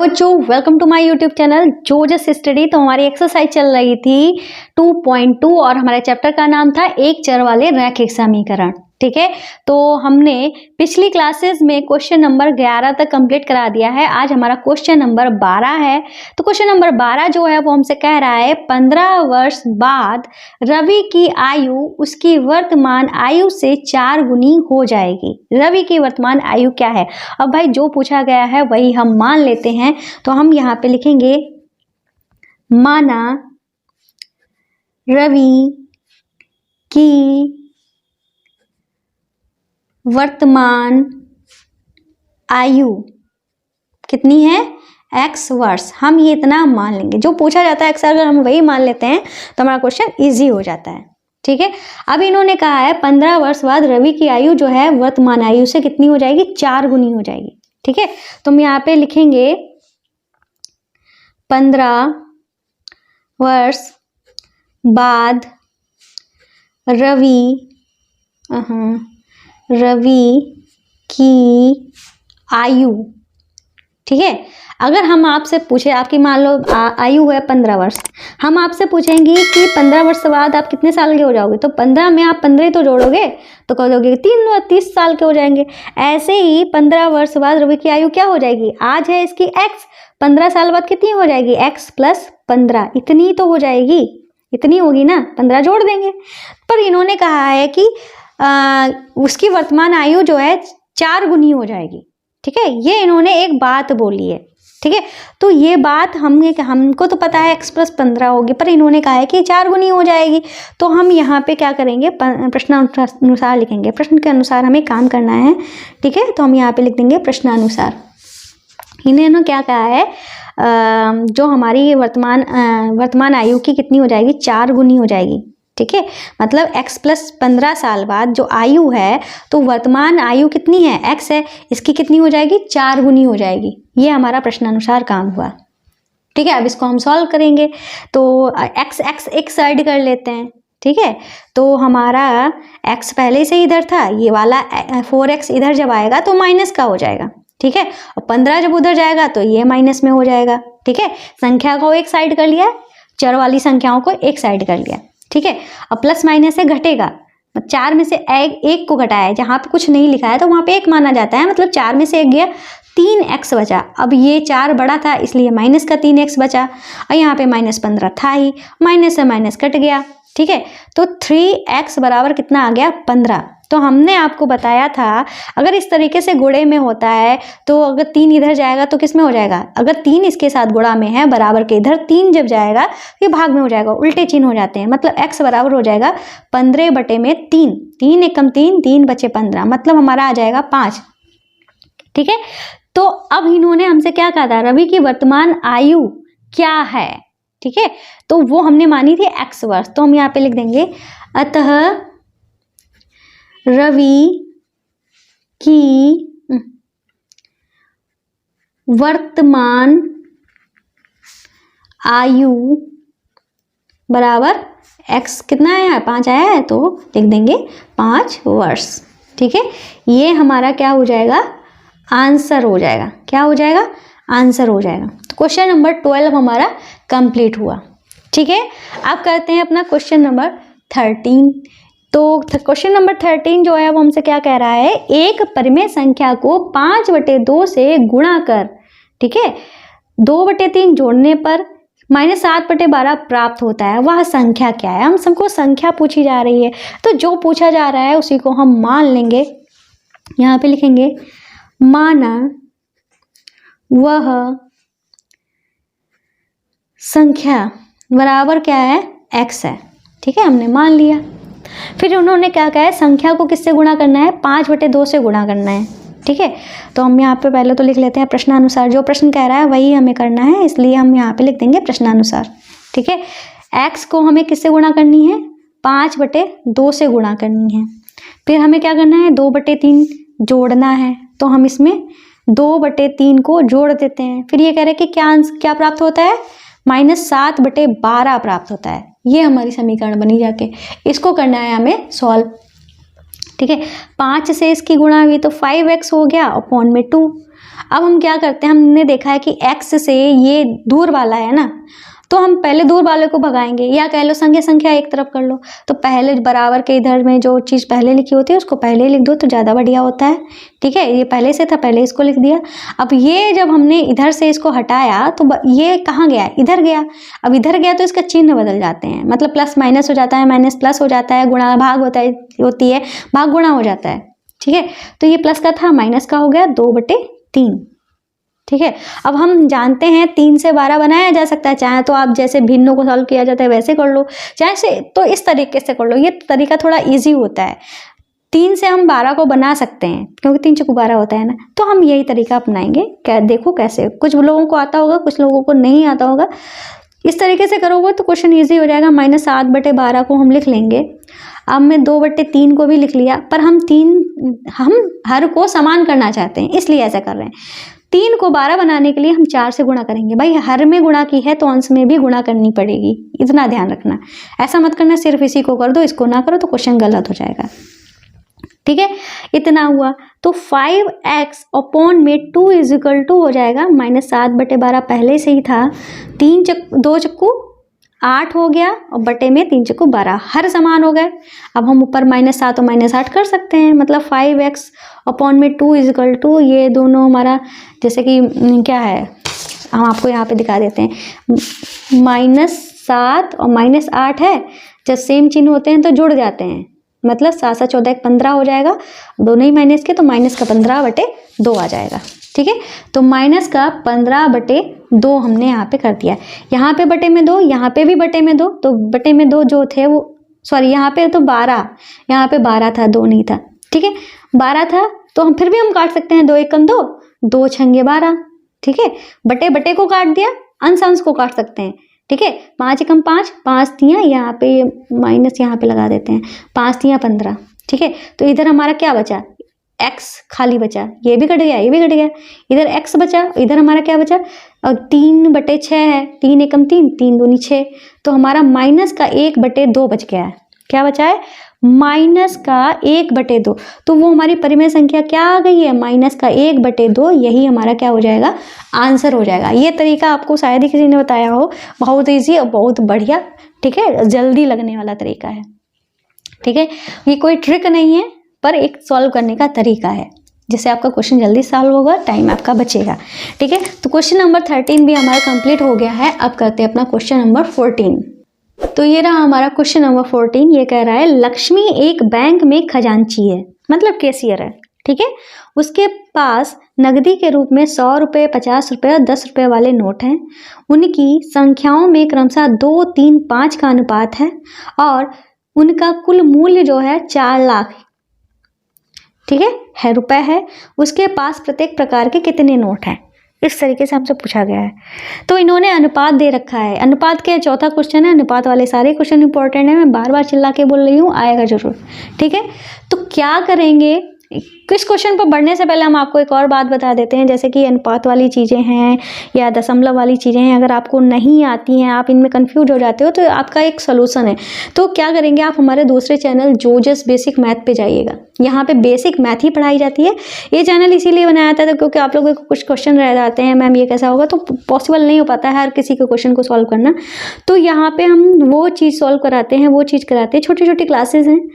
बच्चों, welcome to my YouTube channel जोजस study. तो हमारी एक्सरसाइज चल रही थी 2.2 और हमारे चैप्टर का नाम था एक चर वाले रैखिक समीकरण। ठीक है, तो हमने पिछली क्लासेस में क्वेश्चन नंबर 11 तक कंप्लीट करा दिया है। आज हमारा क्वेश्चन नंबर 12 है। तो क्वेश्चन नंबर 12 जो है वो हमसे कह रहा है 15 वर्ष बाद रवि की आयु उसकी वर्तमान आयु से 4 गुनी हो जाएगी। रवि की वर्तमान आयु क्या है? अब भाई जो पूछा गया है वही हम मान लेते हैं। तो हम यहाँ पे लिखेंगे माना रवि की वर्तमान आयु कितनी है? x वर्ष। हम ये इतना मान लेंगे, जो पूछा जाता है अक्सर अगर हम वही मान लेते हैं तो हमारा क्वेश्चन इजी हो जाता है। ठीक है, अब इन्होंने कहा है 15 वर्ष बाद रवि की आयु जो है वर्तमान आयु से कितनी हो जाएगी? 4 गुनी हो जाएगी। ठीक है, तो हम यहाँ पे लिखेंगे 15 वर्ष बाद रवि की आयु। ठीक है, अगर हम आपसे पूछे, आपकी मान लो आयु है 15 वर्ष, हम आपसे पूछेंगे कि 15 वर्ष बाद आप कितने साल के हो जाओगे, तो 15 में आप 15 तो जोड़ोगे तो कह दोगे 30 साल के हो जाएंगे। ऐसे ही 15 वर्ष बाद रवि की आयु क्या हो जाएगी? आज है इसकी x, 15 साल बाद कितनी हो जाएगी? x + 15, इतनी तो हो जाएगी, इतनी होगी ना, 15 जोड़ देंगे। पर इन्होंने कहा है कि उसकी वर्तमान आयु जो है 4 गुनी हो जाएगी। ठीक है, ये इन्होंने एक बात बोली है। ठीक है, तो ये बात हमको तो पता है x + 15 होगी, पर इन्होंने कहा है कि 4 गुनी हो जाएगी। तो हम यहाँ पे क्या करेंगे? प्रश्नानुसार लिखेंगे। प्रश्न के अनुसार हमें काम करना है। ठीक है, तो हम यहाँ पे लिख देंगे प्रश्नानुसार। इन्होंने क्या कहा है? जो हमारी वर्तमान आयु की कितनी हो जाएगी? 4 गुनी हो जाएगी। ठीक है, मतलब x + 15 साल बाद जो आयु है, तो वर्तमान आयु कितनी है? x है, इसकी कितनी हो जाएगी? 4 गुनी हो जाएगी। ये हमारा प्रश्नानुसार काम हुआ। ठीक है, अब इसको हम सॉल्व करेंगे। तो x एक साइड कर लेते हैं। ठीक है, तो हमारा x पहले से इधर था, ये वाला 4x इधर जब आएगा तो माइनस का हो जाएगा। ठीक है, और 15 जब उधर जाएगा तो ये माइनस में हो जाएगा। ठीक है, संख्या को एक साइड कर लिया, चर वाली संख्याओं को एक साइड कर लिया। ठीक है, अब प्लस माइनस से घटेगा, 4 में से एक को घटाया है, जहाँ पे कुछ नहीं लिखा है तो वहाँ पे 1 माना जाता है, मतलब 4 में से 1 गया, 3x बचा। अब ये 4 बड़ा था इसलिए माइनस का 3x बचा, और यहाँ पे -15 था ही, माइनस से माइनस कट गया। ठीक है, तो 3x बराबर कितना आ गया? 15। तो हमने आपको बताया था अगर इस तरीके से गुणे में होता है तो अगर 3 इधर जाएगा तो किस में हो जाएगा? अगर 3 इसके साथ गुणा में है बराबर के इधर, 3 जब जाएगा ये भाग में हो जाएगा, उल्टे चिन्ह हो जाते हैं। मतलब x बराबर हो जाएगा 15/3, 3 एकम 3, 3 बचे 15, मतलब हमारा आ जाएगा 5। ठीक है, तो अब इन्होंने हमसे क्या कहा था? रवि की वर्तमान आयु क्या है? ठीक है, तो वो हमने मानी थी x वर्ष। तो हम यहाँ पे लिख देंगे अतः रवि की वर्तमान आयु बराबर x कितना आया? 5 आया है, तो लिख देंगे 5 वर्ष। ठीक है, ये हमारा क्या हो जाएगा? आंसर हो जाएगा। क्या हो जाएगा? आंसर हो जाएगा। तो क्वेश्चन नंबर 12 हमारा कंप्लीट हुआ। ठीक है, अब करते हैं अपना क्वेश्चन नंबर 13। तो क्वेश्चन नंबर 13 जो है वो हमसे क्या कह रहा है? एक परिमेय संख्या को 5/2 से गुणा कर, ठीक है, 2/3 जोड़ने पर -7/12 प्राप्त होता है। वह संख्या क्या है? हम सबको संख्या पूछी जा रही है, तो जो पूछा जा रहा है उसी को हम मान लेंगे। यहाँ पे लिखेंगे माना वह संख्या बराबर क्या है? x है। ठीक है, हमने मान लिया। फिर उन्होंने क्या कहा है? संख्या को किससे गुणा करना है? 5/2 से गुणा करना है। ठीक है, तो हम यहाँ पे पहले तो लिख लेते हैं प्रश्नानुसार। जो प्रश्न कह रहा है वही हमें करना है, इसलिए हम यहाँ पे लिख देंगे प्रश्नानुसार। ठीक है, x को हमें किससे गुणा करनी है? 5/2 से गुणा करनी है। फिर हमें क्या करना है? 2/3 जोड़ना है, तो हम इसमें 2/3 को जोड़ देते हैं। फिर ये कह रहे हैं कि क्या प्राप्त होता है? -7/12 प्राप्त होता है। ये हमारी समीकरण बनी जाके, इसको करना है हमें सॉल्व। ठीक है, 5 से इसकी गुणा हुई तो 5x हो गया अपॉन में 2, अब हम क्या करते हैं, हमने देखा है कि x से ये दूर वाला है ना, तो हम पहले दूर वाले को भगाएंगे, या कह लो संख्या संख्या एक तरफ कर लो। तो पहले बराबर के इधर में जो चीज़ पहले लिखी होती है उसको पहले लिख दो तो ज़्यादा बढ़िया होता है। ठीक है, ये पहले से था, पहले इसको लिख दिया। अब ये जब हमने इधर से इसको हटाया तो ये कहाँ गया, इधर गया। अब इधर गया तो इसका चिन्ह बदल जाते हैं, मतलब प्लस माइनस हो जाता है, माइनस प्लस हो जाता है, गुणा भाग होती है, भाग गुणा हो जाता है। ठीक है, तो ये प्लस का था, माइनस का हो गया 2/3। ठीक है, अब हम जानते हैं 3 से 12 बनाया जा सकता है, चाहे तो आप जैसे भिन्नों को सॉल्व किया जाता है वैसे कर लो, चाहे से तो इस तरीके से कर लो, ये तरीका थोड़ा इजी होता है। 3 से हम 12 को बना सकते हैं क्योंकि 3 चौको 12 होता है ना, तो हम यही तरीका अपनाएंगे। क्या देखो कैसे, कुछ लोगों को आता होगा, कुछ लोगों को नहीं आता होगा। इस तरीके से करोगे तो क्वेश्चन ईजी हो जाएगा। -7/12 को हम लिख लेंगे। अब मैं 2/3 को भी लिख लिया, पर हम हर को समान करना चाहते हैं इसलिए ऐसा कर रहे हैं। 3 को 12 बनाने के लिए हम 4 से गुणा करेंगे। भाई हर में गुणा की है तो अंश में भी गुणा करनी पड़ेगी, इतना ध्यान रखना। ऐसा मत करना सिर्फ इसी को कर दो, इसको ना करो तो क्वेश्चन गलत हो जाएगा। ठीक है, इतना हुआ तो 5x/2 हो जाएगा -7/12 पहले से ही था। 2 चक्कू 8 हो गया और बटे में 3 चक्कू 12, हर समान हो गए। अब हम ऊपर -7 और -8 कर सकते हैं, मतलब 5x/2 ये दोनों हमारा जैसे कि क्या है, हम आपको यहाँ पे दिखा देते हैं। -7 और -8 है, जब सेम चिन्ह होते हैं तो जुड़ जाते हैं, मतलब 7 7 14 15 हो जाएगा, दोनों ही माइनस के, तो माइनस का 15/2 आ जाएगा। ठीक है, तो माइनस का 15/2 हमने यहाँ पे कर दिया। यहाँ पे बटे में 2, यहाँ पे भी बटे में 2, तो बटे में 2 जो थे वो, सॉरी यहाँ पे तो 12, यहाँ पे 12 था, 2 नहीं था। ठीक है, 12 था तो हम फिर भी हम काट सकते हैं, 2 एकम 2, 2 छंगे 12। ठीक है, बटे बटे को काट दिया, अंश अंश को काट सकते हैं। ठीक है, 5 एकम 5, 5 तियाँ, यहाँ पे माइनस यहाँ पे लगा देते हैं, 5 तियाँ 15। ठीक है, तो इधर हमारा क्या बचा, x खाली बचा, ये भी कट गया, ये भी कट गया, इधर x बचा, इधर हमारा क्या बचा, और 3/6 है, 3 एकम 3, 3 दूनी 6, तो हमारा माइनस का 1/2 बच गया है। क्या बचा है, माइनस का 1/2, तो वो हमारी परिमेय संख्या क्या आ गई है, माइनस का 1/2, यही हमारा क्या हो जाएगा, आंसर हो जाएगा। ये तरीका आपको शायद ही किसी ने बताया हो, बहुत ईजी और बहुत बढ़िया। ठीक है, जल्दी लगने वाला तरीका है। ठीक है, ये कोई ट्रिक नहीं है, पर एक सॉल्व करने का तरीका है, जिससे आपका क्वेश्चन जल्दी सॉल्व होगा, टाइम आपका बचेगा। ठीक है, तो क्वेश्चन नंबर 13 भी हमारा कंप्लीट हो गया है। अब करते हैं अपना क्वेश्चन नंबर 14। तो ये रहा हमारा क्वेश्चन नंबर 14। ये कह रहा है लक्ष्मी एक बैंक में खजांची है, मतलब कैशियर है। ठीक है, उसके पास नकदी के रूप में 100 रुपये, 50 रुपये और 10 रुपये वाले नोट हैं। उनकी संख्याओं में क्रमशः 2, 3, 5 का अनुपात है और उनका कुल मूल्य जो है 4 लाख ठीक है रुपए है। उसके पास प्रत्येक प्रकार के कितने नोट हैं, इस तरीके से हमसे पूछा गया है। तो इन्होंने अनुपात दे रखा है। अनुपात के चौथा क्वेश्चन है। अनुपात वाले सारे क्वेश्चन इंपॉर्टेंट है, मैं बार बार चिल्ला के बोल रही हूँ, आएगा जरूर। ठीक है, तो क्या करेंगे, किस क्वेश्चन पर बढ़ने से पहले हम आपको एक और बात बता देते हैं, जैसे कि अनुपात वाली चीज़ें हैं या दशमलव वाली चीज़ें हैं, अगर आपको नहीं आती हैं, आप इनमें कंफ्यूज हो जाते हो, तो आपका एक सोल्यूशन है। तो क्या करेंगे, आप हमारे दूसरे चैनल जोजस बेसिक मैथ पे जाइएगा। यहाँ पे बेसिक मैथ ही पढ़ाई जाती है। ये चैनल इसीलिए बनाया था क्योंकि आप लोगों को कुछ क्वेश्चन रह जाते हैं, मैम ये कैसा होगा, तो पॉसिबल नहीं हो पाता है हर किसी के क्वेश्चन को सॉल्व करना। तो यहाँ पे हम वो चीज़ सॉल्व कराते हैं, वो चीज़ कराते हैं। छोटी छोटी क्लासेस हैं,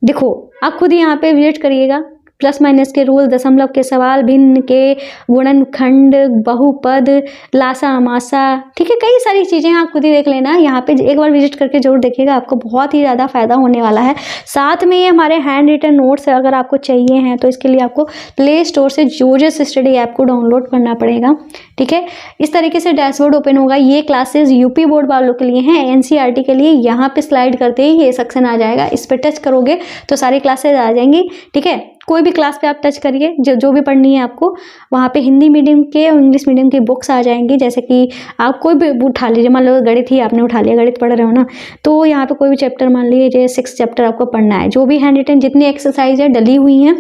देखो आप खुद यहाँ पे विजिट करिएगा। प्लस माइनस के रूल, दशमलव के सवाल, भिन्न के, गुणनखंड, बहुपद, लासा अमासा, ठीक है, कई सारी चीज़ें आप खुद ही देख लेना। यहाँ पे एक बार विजिट करके जरूर देखिएगा, आपको बहुत ही ज़्यादा फायदा होने वाला है। साथ में ये हमारे हैंड रिटन नोट्स अगर आपको चाहिए हैं तो इसके लिए आपको प्ले स्टोर से जोजस स्टडी ऐप को डाउनलोड करना पड़ेगा। ठीक है, इस तरीके से डैशबोर्ड ओपन होगा। ये क्लासेस यूपी बोर्ड वालों के लिए हैं, एनसीईआरटी के लिए। यहाँ पे स्लाइड करते ही ये सेक्शन आ जाएगा, इस पर टच करोगे तो सारी क्लासेज आ जाएंगी। ठीक है, कोई भी क्लास पे आप टच करिए, जो भी पढ़नी है आपको, वहाँ पे हिंदी मीडियम के और इंग्लिश मीडियम की बुक्स आ जाएंगी। जैसे कि आप कोई भी उठा लीजिए, मान लो गणित ही आपने उठा लिया, गणित पढ़ रहे हो ना, तो यहाँ पे कोई भी चैप्टर मान लीजिए 6 चैप्टर आपको पढ़ना है। जो भी हैंड रिटन जितनी एक्सरसाइज है डली हुई हैं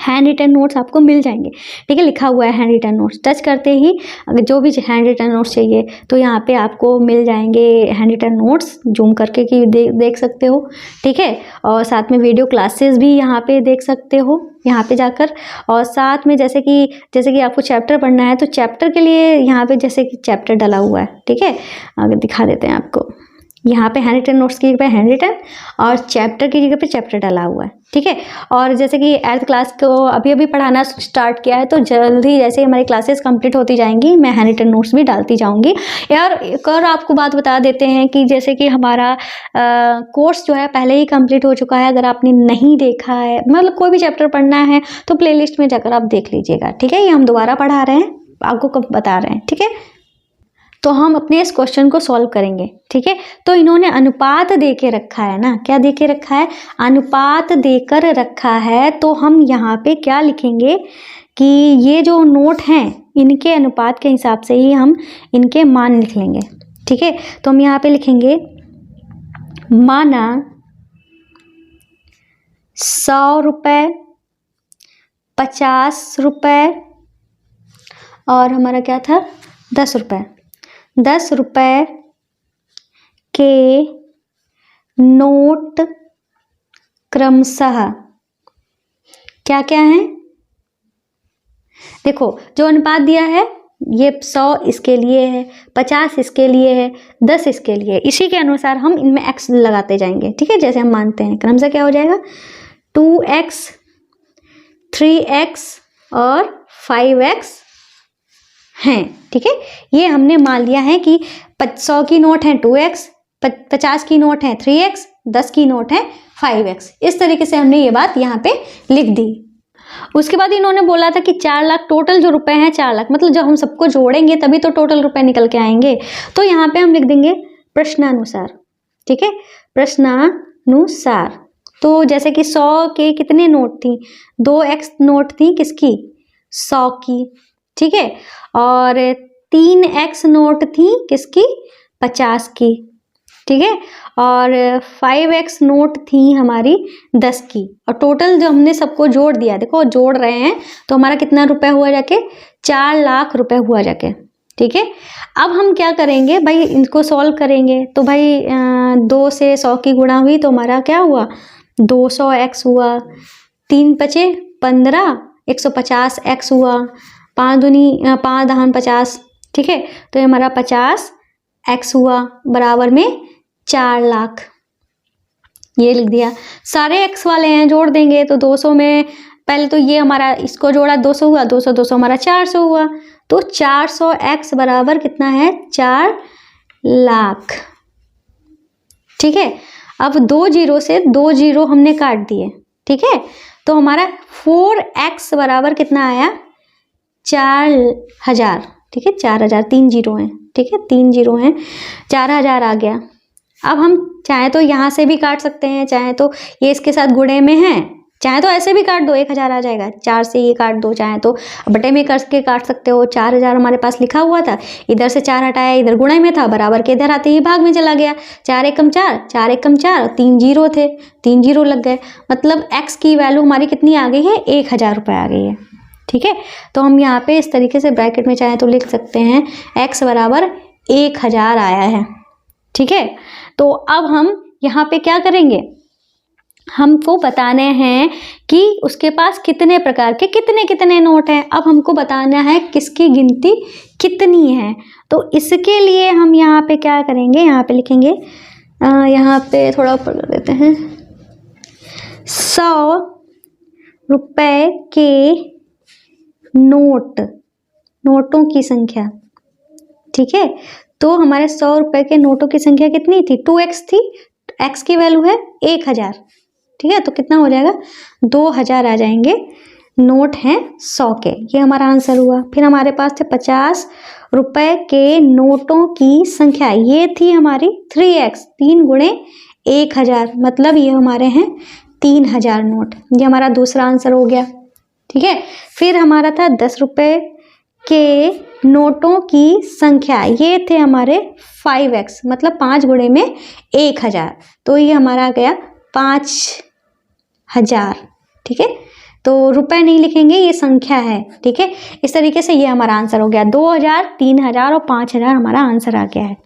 हैंड रिटन नोट्स आपको मिल जाएंगे, ठीक है, लिखा हुआ है हैंड रिटन नोट्स। टच करते ही अगर जो भी हैंड रिटन नोट्स चाहिए तो यहाँ पे आपको मिल जाएंगे हैंड रिटन नोट्स, जूम करके कि देख सकते हो, ठीक है। और साथ में वीडियो क्लासेस भी यहाँ पे देख सकते हो यहाँ पे जाकर। और साथ में जैसे कि आपको चैप्टर पढ़ना है तो चैप्टर के लिए यहाँ पे जैसे कि चैप्टर डला हुआ है, ठीक है। आगे दिखा देते हैं आपको, यहाँ पे हैंड रिटन नोट्स की जगह पे हैंड रिटन और चैप्टर की जगह पे चैप्टर डाला हुआ है, ठीक है। और जैसे कि 8th क्लास को अभी पढ़ाना स्टार्ट किया है तो जल्दी जैसे हमारी क्लासेस कंप्लीट होती जाएंगी मैं हैंड रिटन नोट्स भी डालती जाऊंगी। यार एक और आपको बात बता देते हैं कि जैसे कि हमारा कोर्स जो है पहले ही कंप्लीट हो चुका है। अगर आपने नहीं देखा है, मतलब कोई भी चैप्टर पढ़ना है तो प्लेलिस्ट में जाकर आप देख लीजिएगा, ठीक है। ये हम दोबारा पढ़ा रहे हैं, आपको कब बता रहे हैं, ठीक है। तो हम अपने इस क्वेश्चन को सॉल्व करेंगे, ठीक है। तो इन्होंने अनुपात दे के रखा है ना, क्या दे के रखा है, अनुपात देकर रखा है। तो हम यहाँ पे क्या लिखेंगे कि ये जो नोट हैं इनके अनुपात के हिसाब से ही हम इनके मान लिख लेंगे, ठीक है। तो हम यहाँ पे लिखेंगे माना 100 रुपये, 50 रुपये और हमारा क्या था 10 रुपये। 10 रुपये के नोट क्रमशः क्या क्या हैं, देखो जो अनुपात दिया है ये 100 इसके लिए है, 50 इसके लिए है, 10 इसके लिए, इसी के अनुसार हम इनमें x लगाते जाएंगे, ठीक है। जैसे हम मानते हैं क्रमशः क्या हो जाएगा 2x, 3x और 5x हैं, ठीक है। ये हमने मान लिया है कि 100 की नोट है 2x, 50 की नोट है 3x, 10 की नोट है 5x। इस तरीके से हमने ये बात यहाँ पे लिख दी। उसके बाद इन्होंने बोला था कि 4 लाख टोटल जो रुपए हैं 4 लाख, मतलब जब हम सबको जोड़ेंगे तभी तो टोटल रुपए निकल के आएंगे। तो यहाँ पे हम लिख देंगे प्रश्नानुसार, ठीक है, प्रश्नानुसार। तो जैसे कि 100 के कितने नोट थी, 2x नोट थी किसकी 100 की, ठीक है। और 3x नोट थी किसकी 50 की, ठीक है। और 5x नोट थी हमारी 10 की। और टोटल जो हमने सबको जोड़ दिया, देखो जोड़ रहे हैं तो हमारा कितना रुपए हुआ जाके 4 लाख रुपए हुआ जाके, ठीक है। अब हम क्या करेंगे भाई, इनको सॉल्व करेंगे तो भाई 2 से 100 की गुणा हुई तो हमारा क्या हुआ 200x हुआ, 3 बचे 15, 150x हुआ, 5 दूनी 5 दहान 50, ठीक है। तो ये हमारा 50x हुआ बराबर में 4 लाख, ये लिख दिया। सारे x वाले हैं जोड़ देंगे तो 200 में पहले तो ये हमारा इसको जोड़ा 200 हुआ, 200 200 हमारा 400 हुआ। तो 400x बराबर कितना है 4 लाख, ठीक है। अब 2 जीरो से 2 जीरो हमने काट दिए, ठीक है। तो हमारा 4x बराबर कितना आया 4000, ठीक है। 4000, 3 जीरो हैं, ठीक है, 3 जीरो हैं, 4000 आ गया। अब हम चाहे तो यहाँ से भी काट सकते हैं, चाहे तो ये इसके साथ गुणे में है, चाहे तो ऐसे भी काट दो 1000 आ जाएगा, 4 से ये काट दो, चाहे तो बटे में करके काट सकते हो। 4000 हमारे पास लिखा हुआ था, इधर से 4 हटाया, इधर गुणे में था, बराबर के इधर आते ही भाग में चला गया। 4 एकम 4, 4 एकम 4, 3 जीरो थे, 3 जीरो लग गए, मतलब x की वैल्यू हमारी कितनी आ गई है 1000 रुपये आ गई है, ठीक है। तो हम यहाँ पे इस तरीके से ब्रैकेट में चाहे तो लिख सकते हैं x बराबर 1000 आया है, ठीक है। तो अब हम यहाँ पे क्या करेंगे, हमको बताने हैं कि उसके पास कितने प्रकार के कितने कितने नोट हैं। अब हमको बताना है किसकी गिनती कितनी है। तो इसके लिए हम यहाँ पे क्या करेंगे, यहाँ पे लिखेंगे, यहाँ पे थोड़ा ऊपर कर देते हैं, 100 रुपये के नोटों की संख्या, ठीक है। तो हमारे 100 रुपये के नोटों की संख्या कितनी थी 2x थी, x की वैल्यू है 1000, ठीक है। तो कितना हो जाएगा 2000 आ जाएंगे नोट हैं 100 के, ये हमारा आंसर हुआ। फिर हमारे पास थे 50 रुपये के नोटों की संख्या, ये थी हमारी 3x, 3 गुणे 1000, मतलब ये हमारे हैं 3000 नोट, ये हमारा दूसरा आंसर हो गया, ठीक है। फिर हमारा था 10 रुपये के नोटों की संख्या, ये थे हमारे 5x, मतलब 5 गुणे में 1000, तो ये हमारा आ गया 5000, ठीक है। तो रुपए नहीं लिखेंगे, ये संख्या है, ठीक है। इस तरीके से ये हमारा आंसर हो गया। 2000, 3000 और 5000 हमारा आंसर आ गया है,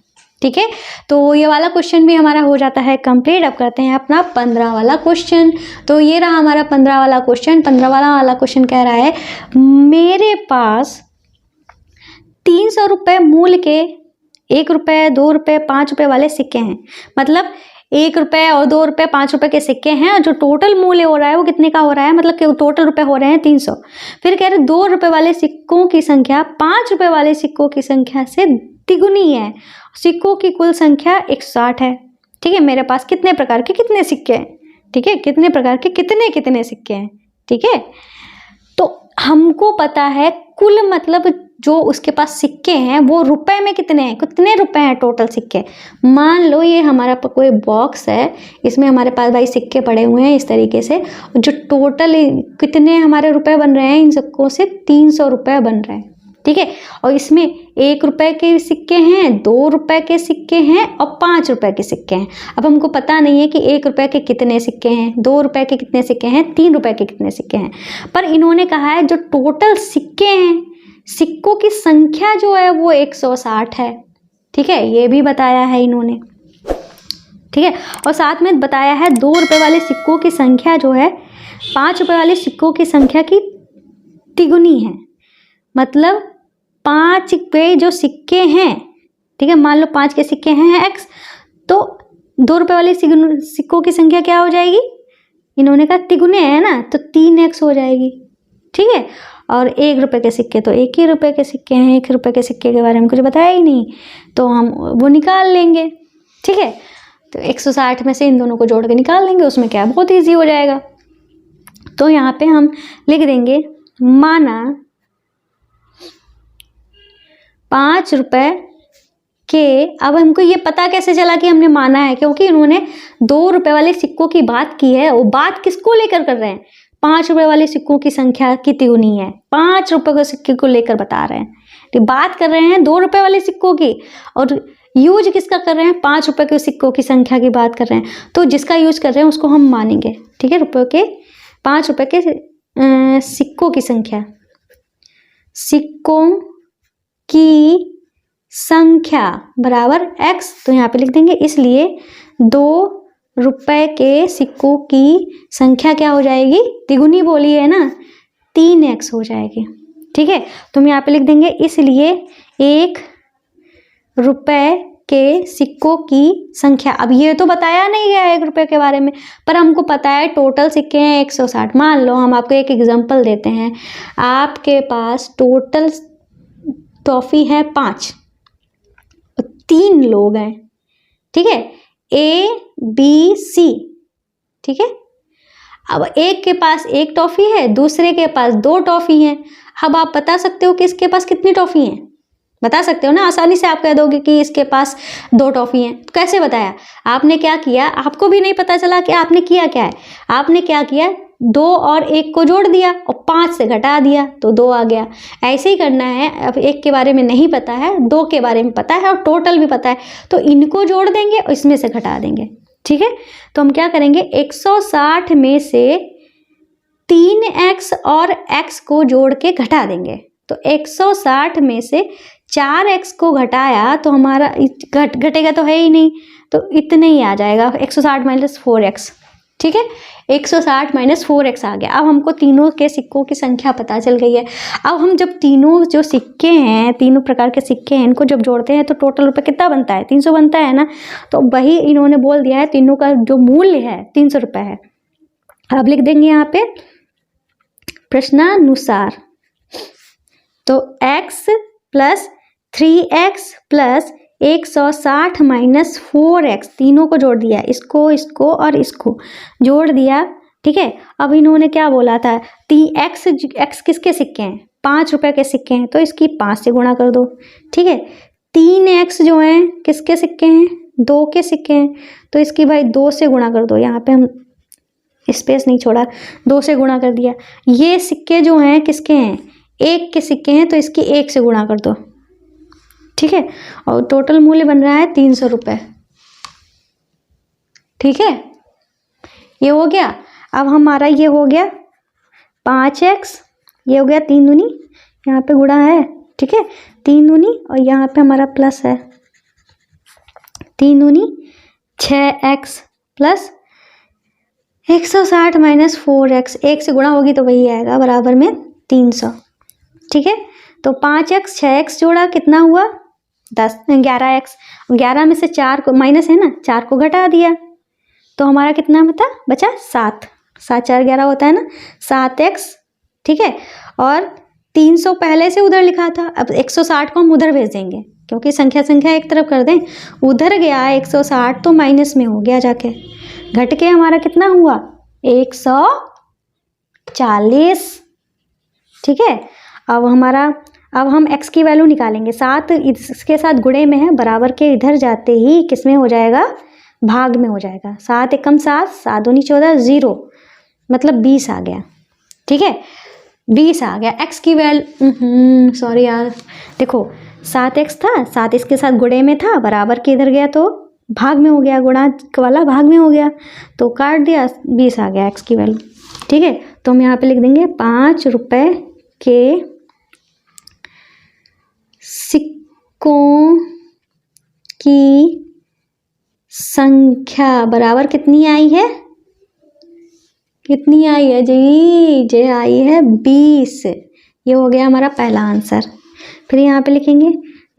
ठीक है। तो ये वाला क्वेश्चन भी हमारा हो जाता है कंप्लीट। अब करते हैं अपना 15 वाला क्वेश्चन। तो ये रहा हमारा 15 वाला क्वेश्चन। 15 वाला क्वेश्चन कह रहा है मेरे पास 300 रुपये मूल्य के 1 रुपये, 2 रुपये, 5 रुपये वाले सिक्के हैं। मतलब 1 रुपये और 2 रुपये, 5 रुपये के सिक्के हैं, और जो टोटल मूल्य हो रहा है वो कितने का हो रहा है, मतलब कि टोटल रुपये हो रहे हैं 300। फिर कह रहे 2 रुपये वाले सिक्कों की संख्या 5 रुपये वाले सिक्कों की संख्या से तिगुनी है। सिक्कों की कुल संख्या 160 है, ठीक है। मेरे पास कितने प्रकार के कितने सिक्के हैं, ठीक है, कितने प्रकार के कितने कितने सिक्के हैं, ठीक है। तो हमको पता है कुल, मतलब जो उसके पास सिक्के हैं वो रुपए में कितने हैं, कितने रुपए हैं टोटल सिक्के। मान लो ये हमारा कोई बॉक्स है, इसमें हमारे पास भाई सिक्के पड़े हुए हैं इस तरीके से, जो टोटल कितने हमारे रुपए बन रहे हैं, इन सिक्कों से 300 रुपये बन रहे हैं, ठीक है। और इसमें 1 रुपये के सिक्के हैं, 2 रुपये के सिक्के हैं और 5 रुपये के सिक्के हैं। अब हमको पता नहीं है कि 1 रुपये के कितने सिक्के हैं, 2 रुपये के कितने सिक्के हैं, 3 रुपये के कितने सिक्के हैं। पर इन्होंने कहा है जो टोटल सिक्के हैं, सिक्कों की संख्या जो है वो 160 है, ठीक है, ये भी बताया है इन्होंने, ठीक है। और साथ में बताया है 2 रुपये वाले सिक्कों की संख्या जो है 5 रुपये वाले सिक्कों की संख्या की तिगुनी है। मतलब 5 पे जो सिक्के हैं, ठीक है, मान लो 5 के सिक्के हैं x, तो 2 रुपये वाले सिक्कों की संख्या क्या हो जाएगी, इन्होंने कहा तिगुने है ना, तो 3x हो जाएगी, ठीक है। और 1 रुपये के सिक्के तो 1 ही रुपये के सिक्के हैं, 1 रुपये के सिक्के के बारे में कुछ बताया ही नहीं, तो हम वो निकाल लेंगे, ठीक है। तो 160 में से इन दोनों को जोड़ के निकाल लेंगे, उसमें क्या बहुत ईजी हो जाएगा। तो यहाँ पे हम लिख देंगे माना 5 रुपये के, अब हमको ये पता कैसे चला कि हमने माना है, क्योंकि इन्होंने 2 रुपये वाले सिक्कों की बात की है। वो बात किसको लेकर कर रहे हैं, 5 रुपये वाले सिक्कों की संख्या की तिगुनी है, 5 रुपये के सिक्के को लेकर बता रहे हैं। तो बात कर रहे हैं 2 रुपये वाले सिक्कों की, और यूज किसका कर रहे हैं, 5 रुपये के सिक्कों की संख्या की बात कर रहे हैं। तो जिसका यूज कर रहे हैं उसको हम मानेंगे, ठीक है। 5 रुपये के सिक्कों की संख्या, सिक्कों की संख्या बराबर x, तो यहाँ पे लिख देंगे, इसलिए 2 रुपये के सिक्कों की संख्या क्या हो जाएगी, तिगुनी बोली है ना, 3x हो जाएगी, ठीक है। तो हम यहाँ पे लिख देंगे इसलिए 1 रुपये के सिक्कों की संख्या। अब ये तो बताया नहीं गया 1 रुपये के बारे में, पर हमको पता है टोटल सिक्के हैं 160। मान लो हम आपको एक एग्जांपल देते हैं, आपके पास टोटल टॉफ़ी है 5, 3 लोग हैं, ठीक है, A B C, ठीक है। अब एक के पास 1 टॉफ़ी है, दूसरे के पास 2 टॉफ़ी हैं। अब आप बता सकते हो कि इसके पास कितनी टॉफ़ी हैं, बता सकते हो ना, आसानी से आप कह दोगे कि इसके पास 2 टॉफ़ी हैं। कैसे बताया, आपने क्या किया, आपको भी नहीं पता चला कि आपने किया क्या है। आपने क्या किया, 2 और 1 को जोड़ दिया और 5 से घटा दिया तो 2 आ गया। ऐसे ही करना है। अब 1 के बारे में नहीं पता है, 2 के बारे में पता है और टोटल भी पता है, तो इनको जोड़ देंगे और इसमें से घटा देंगे, ठीक है। तो हम क्या करेंगे, 160 में से 3x और x को जोड़ के घटा देंगे। तो 160 में से 4x को घटाया तो हमारा घटेगा तो है ही नहीं, तो इतने ही आ जाएगा, 160 माइनस 4x, ठीक है। 160 माइनस 4x आ गया। अब हमको तीनों के सिक्कों की संख्या पता चल गई है। अब हम जब तीनों जो सिक्के हैं, तीनों प्रकार के सिक्के हैं, इनको जब जोड़ते हैं तो टोटल रुपये कितना बनता है, 300 बनता है ना। तो वही इन्होंने बोल दिया है, तीनों का जो मूल्य है 300 रुपये है। अब लिख देंगे यहाँ पे प्रश्नानुसार, तो x plus 3x plus 160 minus 4x, तीनों को जोड़ दिया, इसको और इसको जोड़ दिया, ठीक है। अब इन्होंने क्या बोला था, x किसके सिक्के हैं, 5 रुपये के सिक्के हैं, तो इसकी 5 से गुणा कर दो, ठीक है। 3x जो हैं किसके सिक्के हैं, 2 के सिक्के हैं, तो इसकी भाई 2 से गुणा कर दो। यहाँ पे हम स्पेस नहीं छोड़ा, 2 से गुणा कर दिया। ये सिक्के जो हैं किसके हैं, 1 के सिक्के हैं, तो इसकी 1 से गुणा कर दो, ठीक है। और टोटल मूल्य बन रहा है 300 रुपये, ठीक है। ये हो गया। अब हमारा ये हो गया 5x, ये हो गया 3 दूनी, यहाँ पे गुणा है, ठीक है, 3 दूनी और यहाँ पे हमारा प्लस है, 3 दूनी 6x प्लस 160 माइनस 4x, 1 से गुणा होगी तो वही आएगा बराबर में 300, ठीक है। तो 5x 6x जोड़ा कितना हुआ 11x, 11 में से 4 को माइनस है ना, 4 को घटा दिया तो हमारा कितना बचा 7, 7 4 11 होता है ना, 7x, ठीक है। और 300 पहले से उधर लिखा था, अब 160 को हम उधर भेज देंगे क्योंकि संख्या एक तरफ कर दें, उधर गया 160 तो माइनस में हो गया, जाके घट के हमारा कितना हुआ 140, ठीक है। अब हम x की वैल्यू निकालेंगे, 7 इसके साथ गुणे में है, बराबर के इधर जाते ही किस में हो जाएगा, भाग में हो जाएगा, 7 एकम 7, 7 दूनी 14, 0 मतलब 20 आ गया, ठीक है, 20 आ गया। x की वैल्यू सॉरी यार, देखो 7x था, 7 इसके साथ गुणे में था, बराबर के इधर गया तो भाग में हो गया, गुणा वाला भाग में हो गया तो काट दिया, 20 आ गया x की वैल्यू, ठीक है। तो हम यहाँ पे लिख देंगे 5 रुपए के सिक्कों की संख्या बराबर कितनी आई है, कितनी आई है जी, जे आई है 20, ये हो गया हमारा पहला आंसर। फिर यहाँ पे लिखेंगे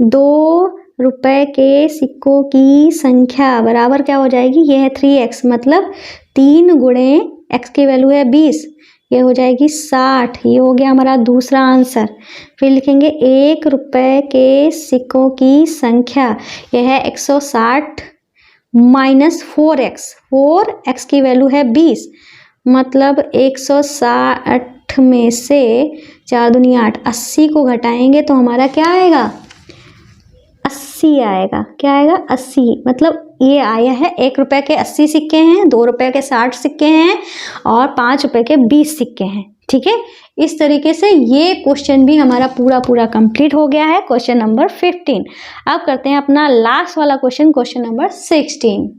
2 रुपए के सिक्कों की संख्या बराबर क्या हो जाएगी, ये है 3x, मतलब 3 गुणे x की वैल्यू है 20, ये हो जाएगी 60, ये हो गया हमारा दूसरा आंसर। फिर लिखेंगे 1 रुपए के सिक्कों की संख्या, यह है 160 माइनस 4x, 4x की वैल्यू है 20, मतलब 160 में से 4 दूनी 8, 80 को घटाएंगे तो हमारा क्या आएगा 80 आएगा, क्या आएगा 80, मतलब ये आया है 1 रुपए के 80 सिक्के हैं, 2 रुपए के 60 सिक्के हैं और 5 रुपए के 20 सिक्के हैं, ठीक है। इस तरीके से ये क्वेश्चन भी हमारा पूरा कंप्लीट हो गया है, क्वेश्चन नंबर 15। अब करते हैं अपना लास्ट वाला क्वेश्चन नंबर 16।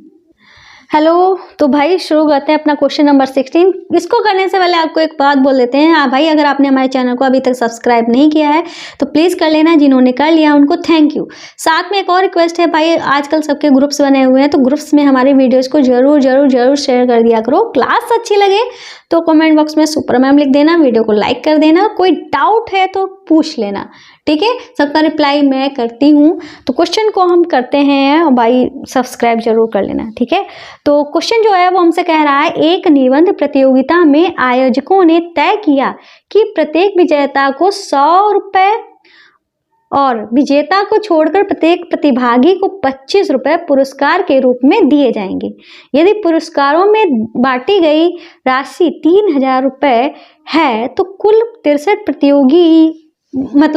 हेलो, तो भाई शुरू करते हैं अपना क्वेश्चन नंबर 16। इसको करने से पहले आपको एक बात बोल देते हैं, भाई अगर आपने हमारे चैनल को अभी तक सब्सक्राइब नहीं किया है तो प्लीज़ कर लेना, जिन्होंने कर लिया उनको थैंक यू। साथ में एक और रिक्वेस्ट है भाई, आजकल सबके ग्रुप्स बने हुए हैं तो ग्रुप्स में हमारे वीडियोज़ को जरूर शेयर कर दिया करो। क्लास अच्छी लगे तो कमेंट बॉक्स में सुपर मैम लिख देना, वीडियो को लाइक कर देना, कोई डाउट है तो पूछ लेना, ठीक है, सबका रिप्लाई मैं करती हूँ। तो क्वेश्चन को हम करते हैं भाई, सब्सक्राइब जरूर कर लेना, ठीक है। तो क्वेश्चन जो है वो हमसे कह रहा है, एक निबंध प्रतियोगिता में आयोजकों ने तय किया कि प्रत्येक विजेता को 100 रुपए और विजेता को छोड़कर प्रत्येक प्रतिभागी को 25 रुपए पुरस्कार के रूप में दिए जाएंगे। यदि पुरस्कारों में बांटी गई राशि 3000 रुपए है तो कुल 63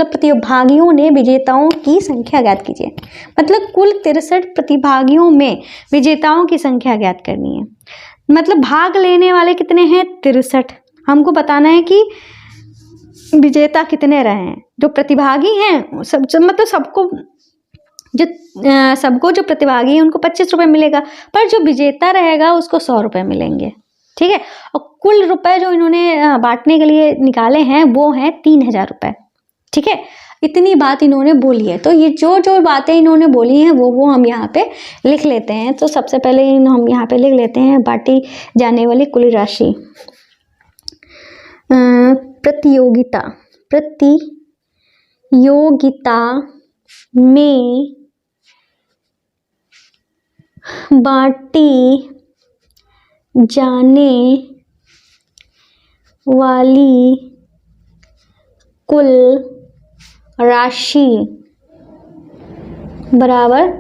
प्रतिभागियों ने विजेताओं की संख्या ज्ञात कीजिए। मतलब कुल 63 प्रतिभागियों में विजेताओं की संख्या ज्ञात करनी है। मतलब भाग लेने वाले कितने हैं 63, हमको बताना है कि विजेता कितने रहे हैं। जो प्रतिभागी हैं मतलब सबको जो प्रतिभागी है उनको 25 रुपये मिलेगा, पर जो विजेता रहेगा उसको 100 रुपये मिलेंगे, ठीक है। और कुल रुपए जो इन्होंने बांटने के लिए निकाले हैं वो हैं 3000 रुपये, ठीक है। इतनी बात इन्होंने बोली है, तो ये जो बातें इन्होंने बोली हैं वो हम यहाँ पे लिख लेते हैं। तो सबसे पहले हम यहाँ पे लिख लेते हैं बांटी जाने वाली कुल राशि। प्रतियोगिता में बांटी जाने वाली कुल राशि बराबर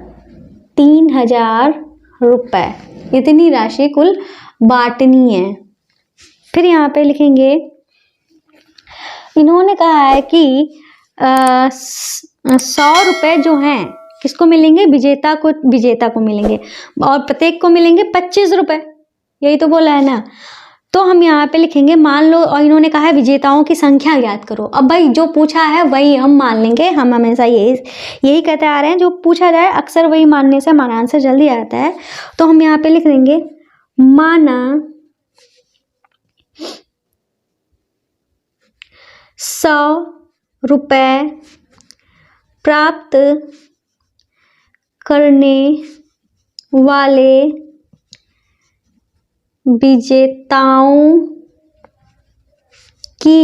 3000 रुपये। इतनी राशि कुल बांटनी है। फिर यहाँ पे लिखेंगे, इन्होंने कहा है कि 100 रुपये जो हैं किसको मिलेंगे, विजेता को मिलेंगे और प्रत्येक को मिलेंगे 25 रुपये, यही तो बोला है ना। तो हम यहाँ पे लिखेंगे, मान लो, और इन्होंने कहा है विजेताओं की संख्या ज्ञात करो। अब भाई जो पूछा है वही हम मान लेंगे, हम हमेशा यही कहते आ रहे हैं, जो पूछा जाए अक्सर वही मानने से हमारा आंसर जल्दी आता है। तो हम यहाँ पे लिख देंगे, माना 100 रुपये प्राप्त करने वाले विजेताओं की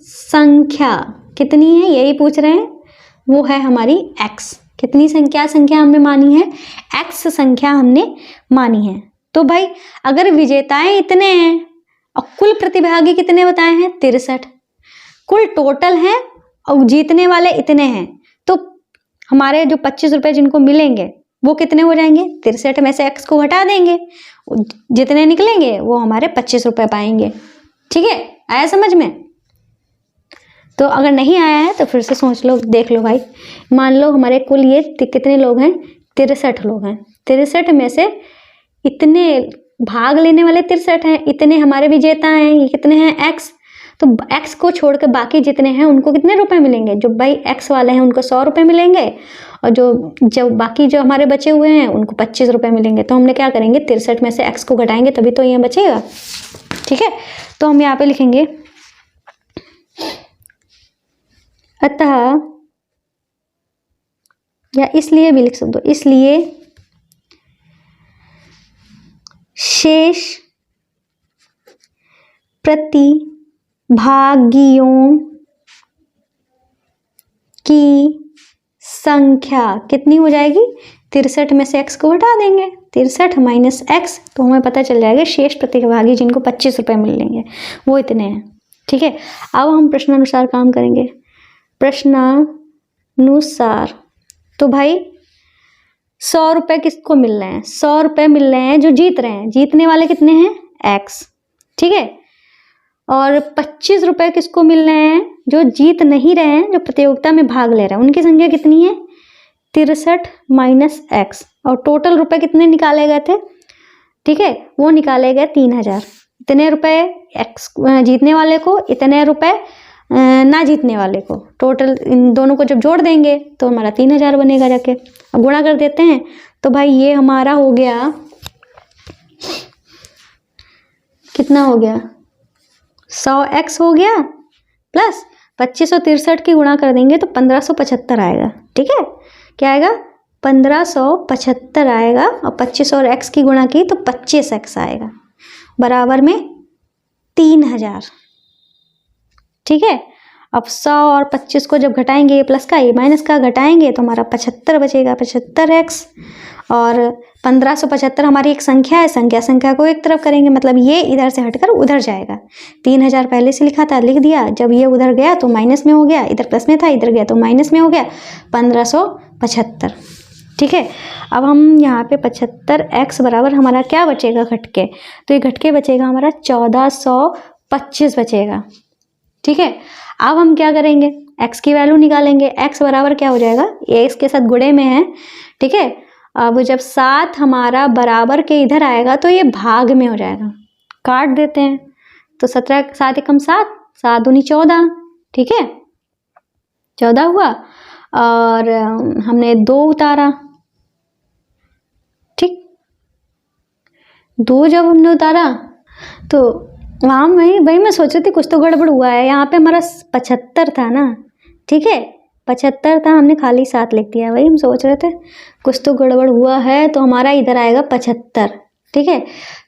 संख्या कितनी है, यही पूछ रहे हैं। वो है हमारी x। कितनी संख्या हमने मानी है, x संख्या हमने मानी है। तो भाई अगर विजेताएं इतने हैं और कुल प्रतिभागी कितने बताए हैं, 63, कुल टोटल है और जीतने वाले इतने हैं, तो हमारे जो 25 रुपये जिनको मिलेंगे वो कितने हो जाएंगे, 63 में से x को हटा देंगे, जितने निकलेंगे वो हमारे 25 रुपये पाएंगे। ठीक है, आया समझ में? तो अगर नहीं आया है तो फिर से सोच लो, देख लो भाई। मान लो हमारे कुल ये कितने लोग हैं, 63 लोग हैं। 63 में से इतने भाग लेने वाले 63 हैं, इतने हमारे विजेता हैं, ये कितने हैं, x। तो x को छोड़ के बाकी जितने हैं उनको कितने रुपए मिलेंगे, जो भाई x वाले हैं उनको 100 रुपये मिलेंगे, और जो बाकी जो हमारे बचे हुए हैं उनको 25 रुपये मिलेंगे। तो हमने क्या करेंगे, 63 में से x को घटाएंगे तभी तो ये बचेगा। ठीक है, तो हम यहाँ पे लिखेंगे अतः, या इसलिए भी लिख सकते हो, इसलिए शेष प्रतिभागियों की संख्या कितनी हो जाएगी, 63 में से x को हटा देंगे, 63 माइनस x, तो हमें पता चल जाएगा शेष प्रतिभागी जिनको 25 रुपये मिलेंगे वो इतने हैं। ठीक है, अब हम प्रश्नानुसार काम करेंगे। प्रश्नानुसार, तो भाई 100 रुपये किसको मिल रहे हैं, 100 रुपये मिल रहे हैं जो जीत रहे हैं, जीतने वाले कितने हैं, x। ठीक है, और 25 रुपये किसको मिल रहे हैं, जो जीत नहीं रहे हैं, जो प्रतियोगिता में भाग ले रहे हैं, उनकी संख्या कितनी है, 63 माइनस x। और टोटल रुपए कितने निकाले गए थे, ठीक है, वो निकाले गए 3000। इतने रुपए x जीतने वाले को, इतने रुपए ना जीतने वाले को, टोटल इन दोनों को जब जोड़ देंगे तो हमारा 3000 बनेगा जाके। अब गुणा कर देते हैं, तो भाई ये हमारा हो गया, कितना हो गया, 100x हो गया प्लस 2563 की गुणा कर देंगे तो 1575 आएगा। ठीक है, क्या आएगा, 1575 आएगा, और 25 और x की गुणा की तो 25x आएगा, बराबर में 3000। ठीक है, अब 100 और 25 को जब घटाएंगे, ये प्लस का ये माइनस का घटाएंगे तो हमारा 75 बचेगा, 75x। और 1575 हमारी एक संख्या है, संख्या को एक तरफ करेंगे, मतलब ये इधर से हटकर उधर जाएगा। 3000 पहले से लिखा था, लिख दिया, जब ये उधर गया तो माइनस में हो गया, इधर प्लस में था, इधर गया तो माइनस में हो गया, 1575। ठीक है, अब हम यहाँ पे 75x बराबर हमारा क्या बचेगा घटके, तो ये घटके बचेगा हमारा 1425 बचेगा। ठीक है, अब हम क्या करेंगे, x की वैल्यू निकालेंगे। x बराबर क्या हो जाएगा, ये इसके साथ गुणे में है। ठीक है, अब जब 7 हमारा बराबर के इधर आएगा तो ये भाग में हो जाएगा, काट देते हैं, तो 17 7 एकम 7, 7 दूनी 14। ठीक है, 14 हुआ, और हमने 2 उतारा। ठीक, 2 जब हमने उतारा तो वहाँ भाई मैं सोच रही थी कुछ तो गड़बड़ हुआ है, यहाँ पे हमारा 75 था ना। ठीक है, 75 था, हमने खाली 7 लिख दिया। वही हम सोच रहे थे कुछ तो गड़बड़ हुआ है, तो हमारा इधर आएगा 75। ठीक है,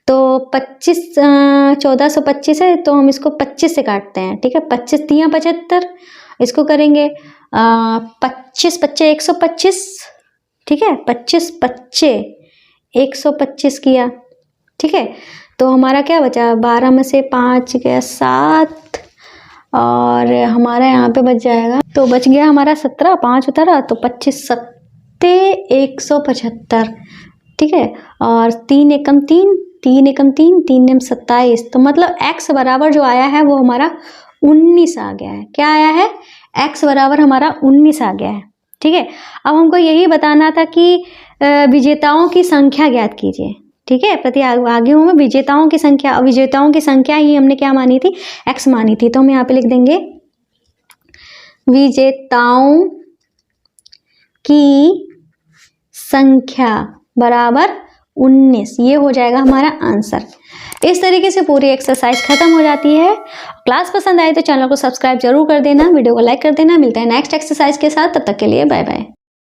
तो 1425 है, तो हम इसको 25 से काटते हैं। ठीक है, 25 तियाँ 75, इसको करेंगे 25 पच्चे 125। ठीक है, 25 पच्चे 125 किया। ठीक है, तो हमारा क्या बचा, 12 में से 5 गया 7, और हमारा यहाँ पे बच जाएगा, तो बच गया हमारा 17, 5 उतारा तो 25 सत्ते 175। ठीक है, और 3 एकम 3, 3 एकम 3, 3 नेम 27, तो मतलब x बराबर जो आया है वो हमारा 19 आ गया है। क्या आया है, x बराबर हमारा 19 आ गया है। ठीक है, अब हमको यही बताना था कि विजेताओं की संख्या ज्ञात कीजिए। ठीक है, प्रतिभागियों में विजेताओं की संख्या, विजेताओं की संख्या ही हमने क्या मानी थी, x मानी थी, तो हम यहाँ पे लिख देंगे विजेताओं की संख्या बराबर 19, ये हो जाएगा हमारा आंसर। इस तरीके से पूरी एक्सरसाइज खत्म हो जाती है। क्लास पसंद आए तो चैनल को सब्सक्राइब जरूर कर देना, वीडियो को लाइक कर देना। मिलते हैं नेक्स्ट एक्सरसाइज के साथ, तब तक के लिए बाय बाय।